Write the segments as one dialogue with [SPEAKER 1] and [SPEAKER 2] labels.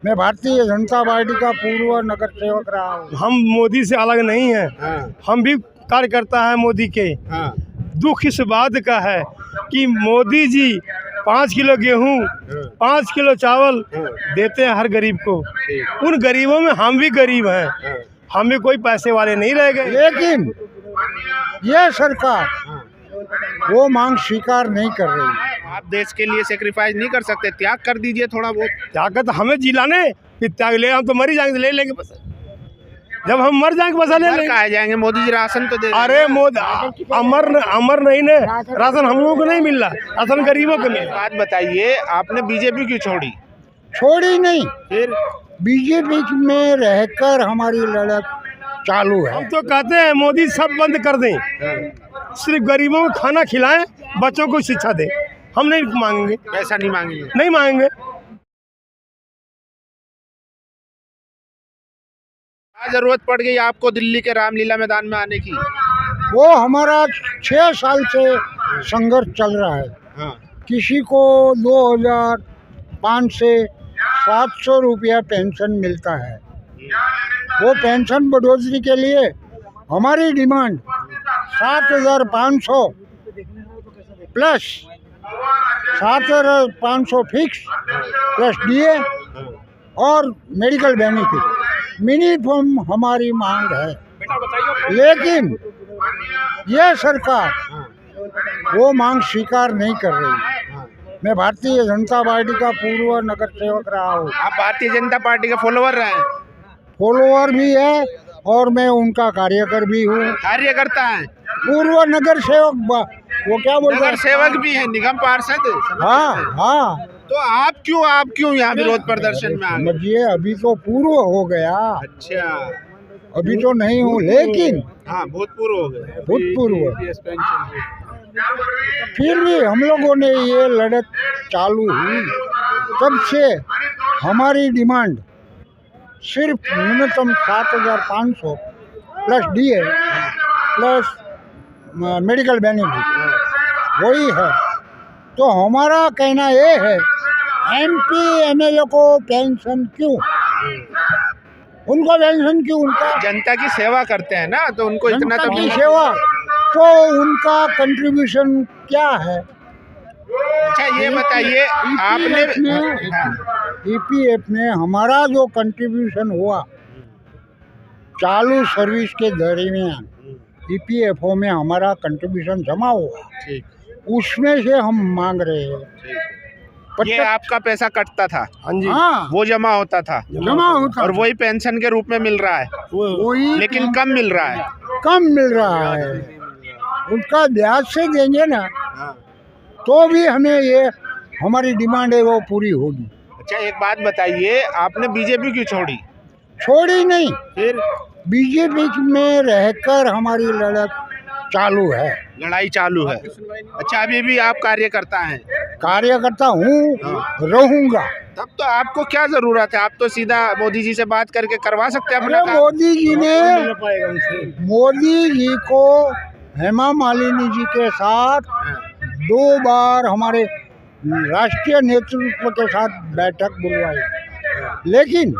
[SPEAKER 1] मैं भारतीय जनता पार्टी का पूर्व नगर सेवक रहा हूँ।
[SPEAKER 2] हम मोदी से अलग नहीं हैं।
[SPEAKER 3] हाँ,
[SPEAKER 2] हम भी कार्यकर्ता हैं मोदी के।
[SPEAKER 3] हाँ,
[SPEAKER 2] दुख इस बात का है कि मोदी जी 5 किलो गेहूं, 5 किलो चावल देते हैं हर गरीब को। उन गरीबों में हम भी गरीब हैं। हम भी कोई पैसे वाले नहीं रह गए।
[SPEAKER 1] लेकिन यह सरकार वो मांग स्वीकार नहीं कर रही।
[SPEAKER 3] आप देश के लिए सेक्रीफाइस नहीं कर सकते? त्याग कर दीजिए थोड़ा बहुत।
[SPEAKER 2] ताकत हमें जिलाने कि त्याग ले, हम तो मर ही जाएंगे, ले लेंगे बस। जब हम मर जाएंगे बस ले
[SPEAKER 3] मर
[SPEAKER 2] लेंगे।
[SPEAKER 3] कहाँ जाएंगे? मोदी जी राशन तो दे रहे हैं।
[SPEAKER 2] अरे मोदी अमर नहीं ने राशन हम लोगों को नहीं मिल रहा, राशन गरीबों को मिल
[SPEAKER 3] एक
[SPEAKER 2] रहा।
[SPEAKER 3] बात बताइए, आपने बीजेपी क्यों छोड़ी?
[SPEAKER 1] छोड़ी नहीं,
[SPEAKER 3] फिर
[SPEAKER 1] बीजेपी में रहकर हमारी लड़त चालू है।
[SPEAKER 2] हम तो कहते हैं मोदी सब बंद कर दें, सिर्फ गरीबों को खाना खिलाएं, बच्चों को शिक्षा दें। हम नहीं मांगेंगे,
[SPEAKER 3] पैसा नहीं मांगेंगे।
[SPEAKER 2] नहीं मांगेंगे।
[SPEAKER 3] क्या जरूरत पड़ गई आपको दिल्ली के रामलीला मैदान में आने की?
[SPEAKER 1] वो हमारा 6 साल से संघर्ष चल रहा है।
[SPEAKER 3] हाँ,
[SPEAKER 1] किसी को 2005 से 700 रुपया पेंशन मिलता है। वो पेंशन बढ़ोतरी के लिए हमारी demand 7,500 plus 7,500 fix plus DA और मेडिकल बेनिफिट मिनिमम हमारी मांग है। लेकिन यह सरकार वो मांग स्वीकार नहीं कर रही। मैं भारतीय जनता पार्टी का पूर्व नगर सेवक रहा हूँ।
[SPEAKER 3] आप भारतीय जनता पार्टी के फॉलोवर रहे हैं?
[SPEAKER 1] फॉलोअर भी है और मैं उनका कार्यकर भी हूँ।
[SPEAKER 3] कार्यकर्ता हैं?
[SPEAKER 1] पूर्व नगर सेवक वो क्या बोलते
[SPEAKER 3] नगर
[SPEAKER 1] हैं?
[SPEAKER 3] सेवक भी हैं, निगम पार्षद।
[SPEAKER 1] हाँ हाँ,
[SPEAKER 3] तो आप क्यों यहाँ विरोध प्रदर्शन में आ गए?
[SPEAKER 1] समझिए अभी तो पूर्व हो गया,
[SPEAKER 3] अच्छा,
[SPEAKER 1] अभी तो नहीं हूँ, लेकिन
[SPEAKER 3] हाँ, भूतपूर्व हो गए।
[SPEAKER 1] भूतपूर्व फिर भी हम लोगों ने ये लड़त चालू हुई तब से हमारी डिमांड सिर्फ न्यूनतम 7,500 plus DA plus medical benefit वही है। तो हमारा कहना ये है, एमपी एमएलए को पेंशन क्यों, उनको पेंशन क्यों? उनका
[SPEAKER 3] जनता की सेवा करते हैं ना, तो उनको इतना
[SPEAKER 1] जनता
[SPEAKER 3] तो
[SPEAKER 1] की सेवा, तो उनका कंट्रीब्यूशन क्या है?
[SPEAKER 3] अच्छा, ये बताइए आपने
[SPEAKER 1] ईपीएफ में हमारा जो कंट्रीब्यूशन हुआ चालू सर्विस के दरमियान, ईपीएफओ में हमारा कंट्रीब्यूशन जमा हुआ, उसमें से हम मांग रहे हैं।
[SPEAKER 3] ये आपका पैसा कटता था?
[SPEAKER 2] हाँ जी,
[SPEAKER 1] हाँ,
[SPEAKER 3] वो जमा होता था
[SPEAKER 1] जमा होता
[SPEAKER 3] और वही पेंशन के रूप में मिल रहा है,
[SPEAKER 1] वही
[SPEAKER 3] लेकिन कम मिल रहा है।
[SPEAKER 1] कम मिल रहा है। उनका ब्याज से देंगे ना तो भी हमें ये हमारी डिमांड है वो पूरी होगी।
[SPEAKER 3] अच्छा, एक बात बताइए, आपने बीजेपी क्यों छोड़ी?
[SPEAKER 1] छोड़ी नहीं,
[SPEAKER 3] फिर
[SPEAKER 1] बीजेपी में रहकर हमारी लड़त चालू है।
[SPEAKER 3] लड़ाई चालू है। अच्छा, अभी भी आप कार्यकर्ता हैं?
[SPEAKER 1] कार्यकर्ता हूँ, रहूंगा।
[SPEAKER 3] तब तो आपको क्या जरूरत है? आप तो सीधा मोदी जी से बात करके करवा सकते हैं अपना
[SPEAKER 1] अरे
[SPEAKER 3] काम।
[SPEAKER 1] मोदी जी को हेमा मालिनी जी के साथ 2 बार हमारे राष्ट्रीय नेतृत्व के साथ बैठक बुलवाई, लेकिन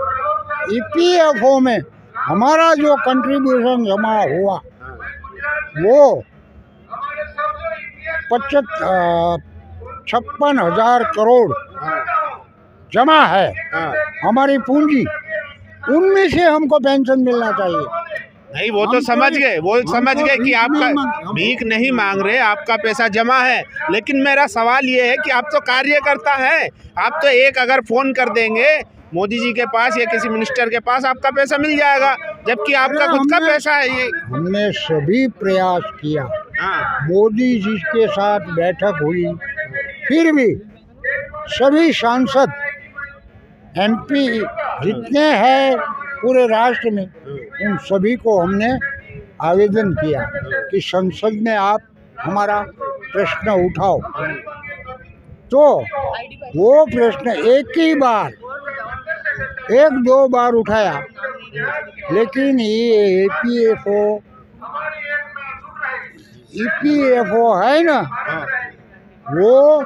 [SPEAKER 1] ईपीएफओ में हमारा जो कंट्रीब्यूशन जमा हुआ वो 56,000 करोड़ जमा है हमारी पूंजी, उनमें से हमको पेंशन मिलना चाहिए।
[SPEAKER 3] नहीं, वो तो समझ गए, वो समझ गए कि आपका भीख नहीं मांग रहे, आपका पैसा जमा है। लेकिन मेरा सवाल ये है कि आप तो कार्यकर्ता हैं, आप तो एक अगर फोन कर देंगे मोदी जी के पास या किसी मिनिस्टर के पास, आपका पैसा मिल जाएगा, जबकि आपका खुद का पैसा है ये।
[SPEAKER 1] हमने सभी प्रयास किया,
[SPEAKER 3] हाँ,
[SPEAKER 1] मोदी जी के साथ बैठक हुई, फिर भी सभी सांसद एमपी जितने हैं पूरे राष्ट्र में, उन सभी को हमने आवेदन किया कि संसद में आप हमारा प्रश्न उठाओ। तो वो प्रश्न एक दो बार उठाया, लेकिन ये ईपीएफओ है ना, वो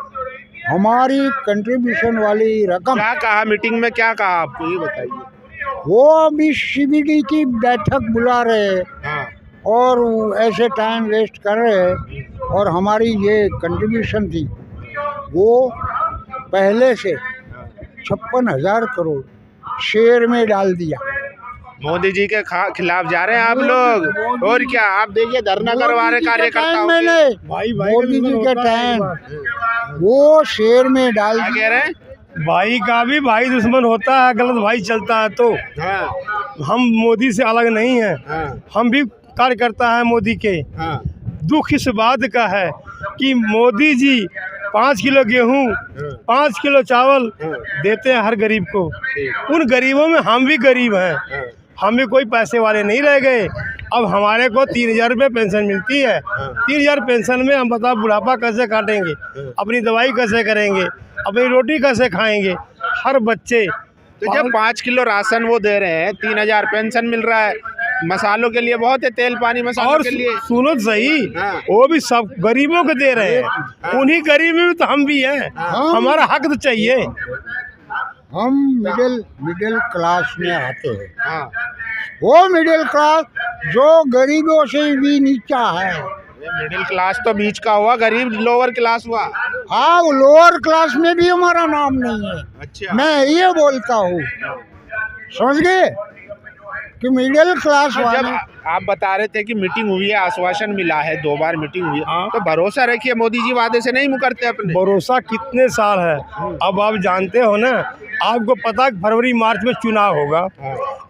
[SPEAKER 1] हमारी कंट्रीब्यूशन वाली रकम,
[SPEAKER 3] क्या कहा मीटिंग में, क्या कहा आपको ये बताइए।
[SPEAKER 1] वो अभी CBD की बैठक बुला रहे हैं
[SPEAKER 3] हाँ
[SPEAKER 1] और ऐसे टाइम वेस्ट कर रहे हैं। और हमारी ये कंट्रीब्यूशन थी वो पहले से 56,000 करोड़ शेयर में डाल दिया।
[SPEAKER 3] मोदी जी के खिलाफ जा रहे हैं आप लोग, और क्या। आप देखिए धरना करवा रहे कार्यकर्ताओं के।
[SPEAKER 1] मैंने
[SPEAKER 2] भाई
[SPEAKER 1] मोदी जी के टाइम वो शेयर में डाल
[SPEAKER 3] क्या कह रहे हैं।
[SPEAKER 2] भाई का भी भाई दुश्मन होता है, गलत भाई चलता है तो
[SPEAKER 3] हाँ
[SPEAKER 2] हम मोदी से अलग नहीं हैं।
[SPEAKER 3] हाँ
[SPEAKER 2] हम भी कार्यकर्ता हैं मोदी के।
[SPEAKER 3] हाँ
[SPEAKER 2] दुख इस बात का है कि मोदी जी 5 किलो गेहूँ 5 किलो चावल देते हैं हर गरीब को। उन गरीबों में हम भी गरीब हैं, हम भी कोई पैसे वाले नहीं रह गए। अब हमारे को 3,000 रुपये पेंशन मिलती है। 3,000 पेंशन में हम बताओ बुढ़ापा कैसे काटेंगे, अपनी दवाई कैसे करेंगे, अपनी रोटी कैसे खाएंगे। हर बच्चे
[SPEAKER 3] तो जब 5 किलो राशन वो दे रहे हैं, 3,000 पेंशन मिल रहा है, मसालों के लिए बहुत है, तेल पानी मसालों
[SPEAKER 2] और
[SPEAKER 3] के लिए।
[SPEAKER 2] सुनो सही,
[SPEAKER 3] हाँ।
[SPEAKER 2] वो भी सब गरीबों को दे रहे हैं। उन्हीं गरीब में भी तो हम भी हैं। हमारा हक तो चाहिए।
[SPEAKER 1] हम मिडिल क्लास में आते हैं।
[SPEAKER 3] हाँ
[SPEAKER 1] वो मिडिल क्लास जो गरीबों से भी नीचा है।
[SPEAKER 3] मिडिल क्लास तो बीच का हुआ, गरीब लोअर क्लास हुआ।
[SPEAKER 1] हाँ, लोअर क्लास में भी हमारा नाम नहीं है।
[SPEAKER 3] अच्छा।
[SPEAKER 1] मैं ये बोलता हूँ, समझ गए कि मिडिल क्लास
[SPEAKER 3] जब
[SPEAKER 1] वाले।
[SPEAKER 3] आप बता रहे थे कि मीटिंग हुई है, आश्वासन मिला है, 2 बार मीटिंग हुई है, तो भरोसा रखिए मोदी जी वादे से नहीं मुकरते अपने।
[SPEAKER 2] भरोसा कितने साल है। अब आप जानते हो ना, आपको पता है फरवरी मार्च में चुनाव होगा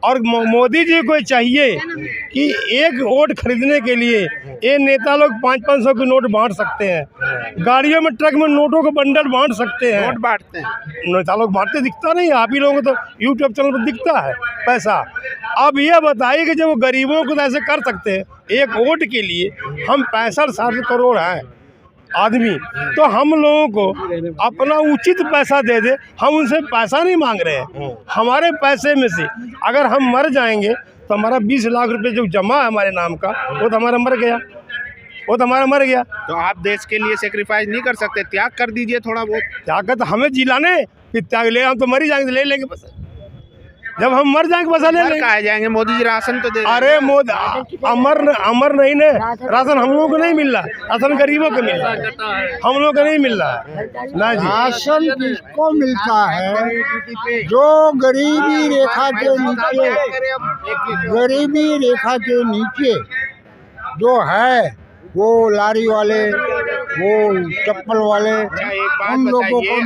[SPEAKER 2] और मोदी जी को चाहिए कि एक वोट खरीदने के लिए ये नेता लोग 500-500 के नोट बांट सकते हैं, गाड़ियों में ट्रक में नोटों के बंडल बांट सकते हैं।
[SPEAKER 3] नोट बांटते हैं,
[SPEAKER 2] नेता लोग बांटते दिखता नहीं, आप ही लोगों को तो यूट्यूब चैनल पर दिखता है पैसा। अब ये बताइए कि जब गरीबों को तो ऐसे कर सकते हैं, एक वोट के लिए हम 65-60 करोड़ हैं आदमी, तो हम लोगों को अपना उचित पैसा दे दे। हम उनसे पैसा नहीं मांग रहे हैं, हमारे पैसे में से अगर हम मर जाएंगे तो हमारा 20 लाख रुपए जो जमा है हमारे नाम का, वो तो हमारा मर गया, वो तो हमारा मर गया।
[SPEAKER 3] तो आप देश के लिए सेक्रीफाइस नहीं कर सकते, त्याग कर दीजिए थोड़ा बहुत।
[SPEAKER 2] क्या कहते हमें जिलाने कि त्याग ले, हम तो मर ही जाएंगे, ले लेंगे पैसा। जब हम मर जाएंगे पैसा ले लेंगे।
[SPEAKER 3] कहा जाएंगे मोदी जी राशन तो दे।
[SPEAKER 2] अरे मोदी अमर नहीं ने राशन हम लोगों को नहीं मिल रहा, राशन गरीबों को मिल रहा है, हम लोगों को नहीं मिल रहा है ना जी।
[SPEAKER 1] राशन किसको मिलता है? जो गरीबी रेखा के नीचे, गरीबी रेखा के नीचे जो है, वो लारी वाले, वो चप्पल वाले,
[SPEAKER 3] एक बात
[SPEAKER 1] उन लोगों
[SPEAKER 3] बताइए,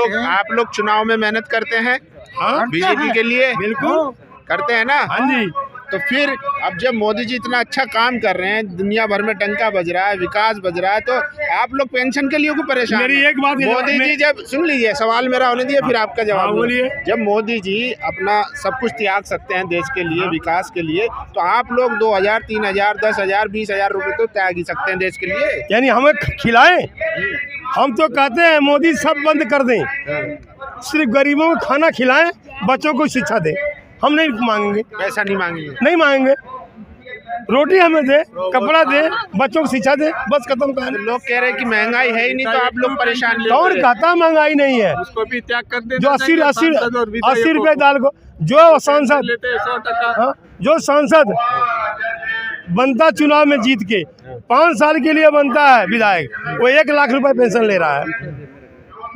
[SPEAKER 1] को
[SPEAKER 3] आप लोग चुनाव में मेहनत करते हैं
[SPEAKER 2] हाँ
[SPEAKER 3] बीजेपी के लिए?
[SPEAKER 2] बिल्कुल
[SPEAKER 3] करते हैं ना।
[SPEAKER 2] हाँ जी।
[SPEAKER 3] तो फिर अब जब मोदी जी इतना अच्छा काम कर रहे हैं, दुनिया भर में डंका बज रहा है, विकास बज रहा है, तो आप लोग पेंशन के लिए क्यों परेशान
[SPEAKER 2] मेरी
[SPEAKER 3] हैं?
[SPEAKER 2] एक बात ये
[SPEAKER 3] मोदी जी जब, सुन लीजिए सवाल मेरा होने दिए, फिर आपका जवाब
[SPEAKER 2] बोलिए।
[SPEAKER 3] जब मोदी जी अपना सब कुछ त्याग सकते हैं देश के लिए, विकास के लिए, तो आप लोग 2,000, 3,000, 10,000, 20,000 रुपए तो त्याग ही सकते हैं देश के लिए।
[SPEAKER 2] यानी हमें खिलाएं। हम तो कहते हैं मोदी सब बंद कर दें, सिर्फ गरीबों को खाना खिलाएं, बच्चों को शिक्षा दें। हम नहीं मांगेंगे,
[SPEAKER 3] पैसा नहीं मांगेंगे,
[SPEAKER 2] नहीं मांगेंगे, रोटी हमें दे, कपड़ा दे, बच्चों को शिक्षा दे, बस खत्म कर।
[SPEAKER 3] लोग कह रहे हैं कि महंगाई है ही नहीं, तो आप लोग परेशान क्यों
[SPEAKER 2] कौन
[SPEAKER 3] हो रहे?
[SPEAKER 2] कहता महंगाई नहीं है?
[SPEAKER 4] उसको भी त्याग कर दे।
[SPEAKER 2] जो 80 रुपए दाल को जो सांसद,
[SPEAKER 4] लेते 100%।
[SPEAKER 2] हाँ, जो सांसद बनता चुनाव में जीत के 5 साल के लिए बनता है विधायक, वो 1 लाख रुपए पेंशन ले रहा है।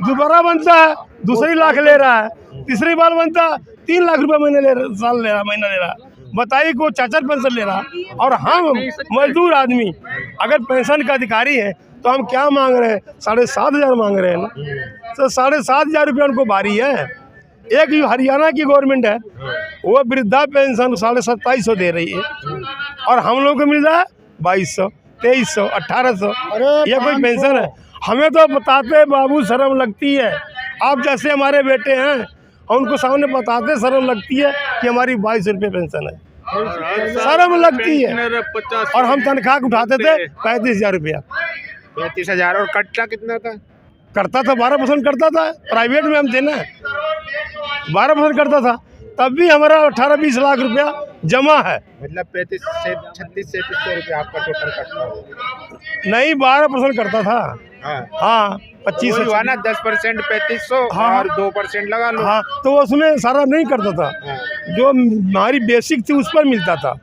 [SPEAKER 2] दोबारा बनता है, दूसरी लाख ले रहा है, तीसरी बार बनता 3 लाख रुपए महीना ले रहा है। बताइए को 4 पेंशन ले रहा है। और हम मजदूर आदमी अगर पेंशन का अधिकारी है तो हम क्या मांग रहे हैं? 7,500 मांग रहे हैं ना, तो 7,500 रुपये उनको भारी है। एक हरियाणा की गवर्नमेंट है, वो वृद्धा पेंशन 2750 दे रही है और हम लोग को मिल रहा है 2200, 2300, 1800। ये कोई पेंशन है? हमें तो बताते बाबू शर्म लगती है। आप जैसे हमारे बेटे हैं, उनको सामने बताते शर्म लगती है कि हमारी 2200 रुपये पेंशन है, शर्म लगती है। और हम तनख्वाह उठाते थे 35,000 रुपया।
[SPEAKER 3] 35,000। और कटता कितना था?
[SPEAKER 2] करता था 12% करता था, प्राइवेट में हम थे ना, 12% करता था, तब भी हमारा 18-20 लाख रुपया जमा है।
[SPEAKER 3] मतलब 36 से 3600 रुपये आपका टोटल कटता है।
[SPEAKER 2] नहीं 12% करता था।
[SPEAKER 3] हाँ,
[SPEAKER 2] हाँ 25
[SPEAKER 3] वही हुआ ना 10% 3500
[SPEAKER 2] हाँ।
[SPEAKER 3] और 2% लगा लो।
[SPEAKER 2] हाँ तो उसमें सारा नहीं करता था,
[SPEAKER 3] हाँ।
[SPEAKER 2] जो हमारी बेसिक थी उस पर मिलता था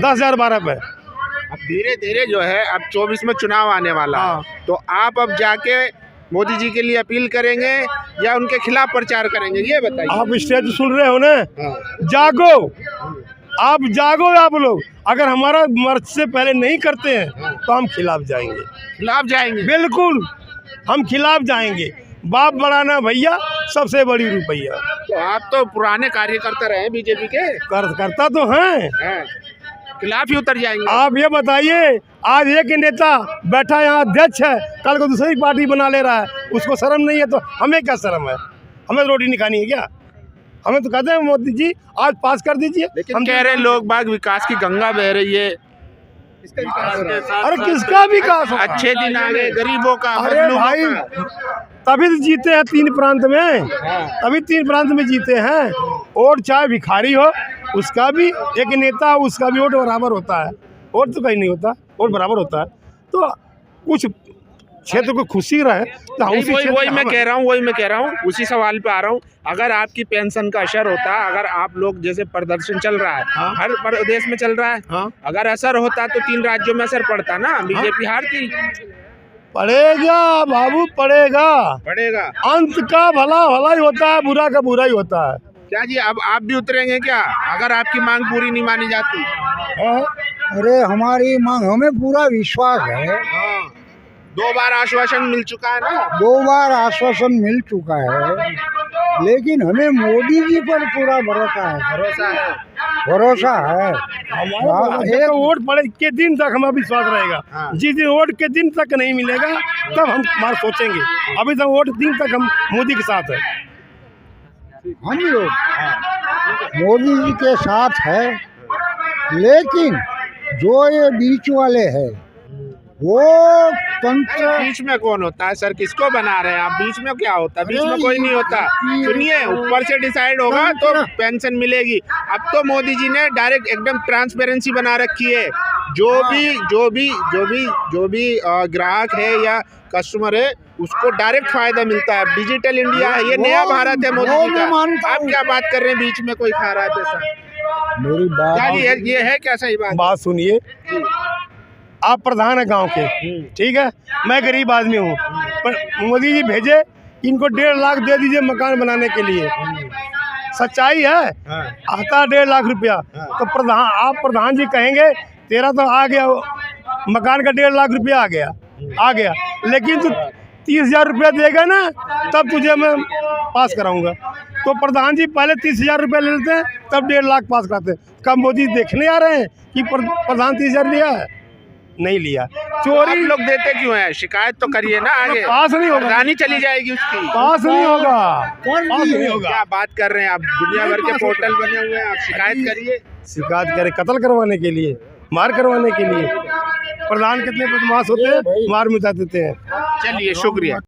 [SPEAKER 2] 10,000 12 पे।
[SPEAKER 3] अब धीरे धीरे जो है अब 24 में चुनाव आने वाला है,
[SPEAKER 2] हाँ।
[SPEAKER 3] तो आप अब जाके मोदी जी के लिए अपील करेंगे या उनके खिलाफ प्रचार करेंगे, ये बताइए।
[SPEAKER 2] आप स्टेज सुन रहे हो ना,
[SPEAKER 3] हाँ।
[SPEAKER 2] जागो, आप जागो। आप लोग अगर हमारा मर्ज से पहले नहीं करते हैं तो हम खिलाफ जाएंगे,
[SPEAKER 3] खिलाफ जाएंगे।
[SPEAKER 2] बिल्कुल हम खिलाफ जाएंगे। बाप बढ़ाना भैया सबसे बड़ी रुपैया।
[SPEAKER 3] तो आप तो पुराने कार्यकर्ता रहे बीजेपी के।
[SPEAKER 2] करता तो हैं।
[SPEAKER 3] हाँ। खिलाफ ही उतर जाएंगे।
[SPEAKER 2] आप ये बताइए, आज एक नेता बैठा यहाँ अध्यक्ष है, कल को दूसरी पार्टी बना ले रहा है, उसको शर्म नहीं है तो हमें क्या शर्म है? हमें रोटी नहीं खानी है क्या? हमें तो कहते हैं मोदी जी आज पास कर दीजिए।
[SPEAKER 3] लेकिन
[SPEAKER 2] हम
[SPEAKER 3] कह रहे हैं लोग बाग विकास की गंगा बह रही है।
[SPEAKER 2] अरे किसका विकास होगा?
[SPEAKER 3] अच्छे दिन आ गए गरीबों का,
[SPEAKER 2] अरे
[SPEAKER 3] मजलूमों
[SPEAKER 2] भाई
[SPEAKER 3] का।
[SPEAKER 2] तभी तो जीते हैं 3 प्रांत में,
[SPEAKER 3] हाँ।
[SPEAKER 2] तभी 3 प्रांत में जीते हैं। और चाहे भिखारी हो उसका भी, एक नेता उसका भी वोट बराबर होता है। वोट तो कहीं नहीं होता, वोट बराबर होता है। तो कुछ क्षेत्र को खुशी रहे तो हम उसी
[SPEAKER 3] वही
[SPEAKER 2] क्षेत्र
[SPEAKER 3] वही
[SPEAKER 2] में
[SPEAKER 3] मैं
[SPEAKER 2] हम-
[SPEAKER 3] कह रहा हूँ उसी सवाल पे आ रहा हूँ। अगर आपकी पेंशन का असर होता, अगर आप लोग जैसे प्रदर्शन चल रहा है,
[SPEAKER 2] हाँ।
[SPEAKER 3] हर प्रदेश में चल रहा है,
[SPEAKER 2] हाँ।
[SPEAKER 3] अगर असर होता तो 3 राज्यों में असर पड़ता ना, बीजेपी हारती।
[SPEAKER 2] पड़ेगा बाबू, पड़ेगा।
[SPEAKER 3] पड़ेगा।
[SPEAKER 2] अंत का भला भला ही होता है, बुरा का बुरा ही होता है।
[SPEAKER 3] क्या जी अब आप भी उतरेंगे क्या अगर आपकी मांग पूरी नहीं मानी जाती?
[SPEAKER 2] हाँ?
[SPEAKER 1] अरे हमारी मांग, हमें पूरा विश्वास है।
[SPEAKER 3] हाँ। 2 बार आश्वासन मिल चुका है ना।
[SPEAKER 1] 2 बार आश्वासन मिल चुका है, लेकिन हमें मोदी जी पर पूरा भरोसा है।
[SPEAKER 3] भरोसा है।
[SPEAKER 1] भरोसा है।
[SPEAKER 2] हाँ, एक वोट पड़े के दिन तक हमारा विश्वास रहेगा।
[SPEAKER 3] हाँ।
[SPEAKER 2] जिस दिन वोट के दिन तक नहीं मिलेगा तब हम हमारा सोचेंगे। अभी तक वोट दिन तक हम मोदी के साथ है।
[SPEAKER 1] हम लोग मोदी जी के साथ है, लेकिन जो ये बीच वाले हैं वो तंत्र।
[SPEAKER 3] बीच में कौन होता है सर? किसको बना रहे हैं आप? बीच में क्या होता है? बीच में कोई नहीं होता। सुनिए, ऊपर से डिसाइड होगा तो पेंशन मिलेगी। अब तो मोदी जी ने डायरेक्ट एकदम ट्रांसपेरेंसी बना रखी है। जो भी ग्राहक है या कस्टमर है उसको डायरेक्ट फायदा मिलता है। डिजिटल इंडिया है, ये नया भारत है मोदी जी
[SPEAKER 1] मैं मानता
[SPEAKER 3] का। आप
[SPEAKER 1] हूँ।
[SPEAKER 3] क्या बात कर रहे हैं? बीच में कोई खा रहा है पैसा?
[SPEAKER 1] मेरी
[SPEAKER 3] क्या जी
[SPEAKER 1] बात
[SPEAKER 3] ये है क्या सही बात?
[SPEAKER 2] सुनिए, आप प्रधान है गांव के, ठीक है, मैं गरीब आदमी हूँ, पर मोदी जी भेजे इनको 1.5 लाख दे दीजिए मकान बनाने के लिए। सच्चाई है।
[SPEAKER 3] हाँ।
[SPEAKER 2] आता 1.5 लाख रुपया, तो आप प्रधान जी कहेंगे तेरा तो आ गया मकान का 1.5 लाख रुपया आ गया, लेकिन तू 30,000 रुपया देगा ना तब तुझे मैं पास कराऊंगा। तो प्रधान जी पहले 30,000 रुपया ले लेते हैं तब 1.5 लाख पास कराते हैं। कब मोदी देखने आ रहे हैं कि प्रधान 30,000 लिया है? नहीं लिया। चोरी
[SPEAKER 3] आप लोग देते क्यों है? शिकायत तो करिए ना आगे।
[SPEAKER 2] पास नहीं होगा,
[SPEAKER 3] प्रधानी चली जाएगी उसकी।
[SPEAKER 2] पास नहीं होगा,
[SPEAKER 1] कौन
[SPEAKER 2] पास
[SPEAKER 1] दी
[SPEAKER 2] नहीं
[SPEAKER 1] है?
[SPEAKER 2] होगा।
[SPEAKER 3] क्या बात कर रहे हैं आप? दुनिया भर के पोर्टल बने हुए हैं, आप शिकायत करिए।
[SPEAKER 2] शिकायत करे कत्ल करवाने के लिए, मार करवाने के लिए। प्रधान कितने बदमाश होते हैं, मार मिटा देते हैं।
[SPEAKER 3] चलिए शुक्रिया।